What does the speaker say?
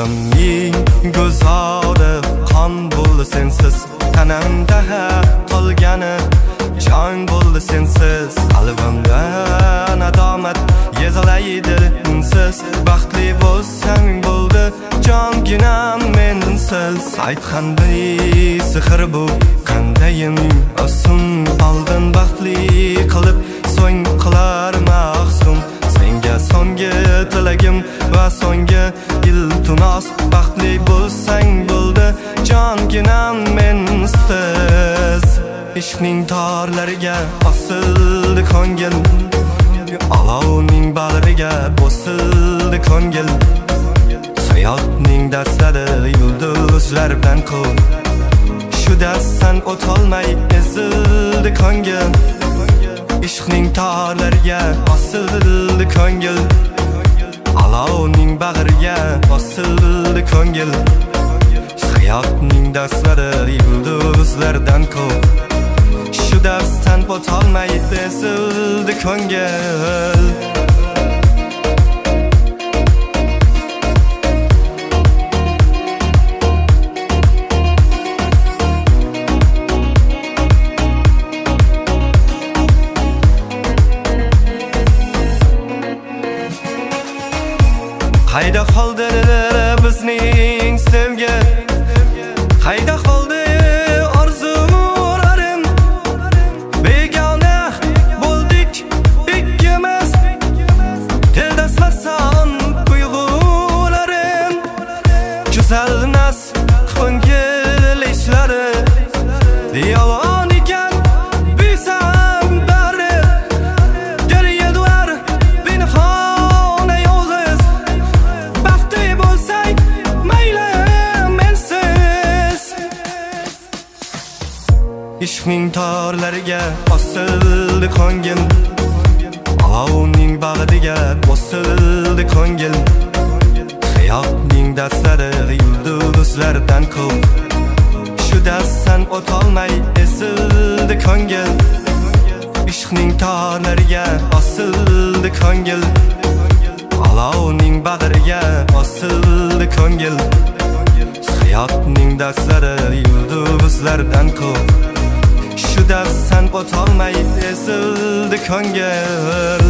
Ko'zlarimning go'zali qon bo'ldi sensiz, tanamda qolgani jon bo'ldi sensiz. Qalbimda nadomat yezalaydi unsiz. Baxtli bo'lsang bo'ldi jonginam mensiz. Aytgandek sehr bu qandayin osun, oldin baxtli qilib so'ng qilar mahzun. Senga so'nggi tilagim va so'nggi iltimos, baxtli bo'lsang bo'ldi jonginam mensiz. Ishqning torlariga osildi ko'ngil, olovning bag'riga bosildi ko'ngil. Hayotning darslari yulduzlardan ko'p, shu darsdan o'tolmay ezildi ko'ngil. Ishqning torlariga osildi ko'ngil, olovning bag'riga bosildi ko'ngil. Hayotning darslari yulduzlardan ko'p, shu darsdan o'tolmay ezildi ko'ngil. Qayda qoldi bizning sevgi, qayda qoldi orzularim. Begona bo'ldik ikkimiz, dilda sarson tuyg'ularim. Tuzalmas ko'ngil ishlari, yolg'on ekan bilsam bari. Geriye duvar pinhona yolg'iz, baxtli bo'lsang mayli mensiz. Ishqning torlariga osildi ko'ngil, olovning bag'riga bosildi ko'ngil. Hayotning darslari yulduzlardan ko'p, shu darsdan o'tolmay ezildi ko'ngil. Ishqning torlariga osildi ko'ngil, olovning bag'riga bosildi ko'ngil. Hayotning darslari yulduzlardan ko'p, shu darsdan o'tolmay ezildi ko'ngil.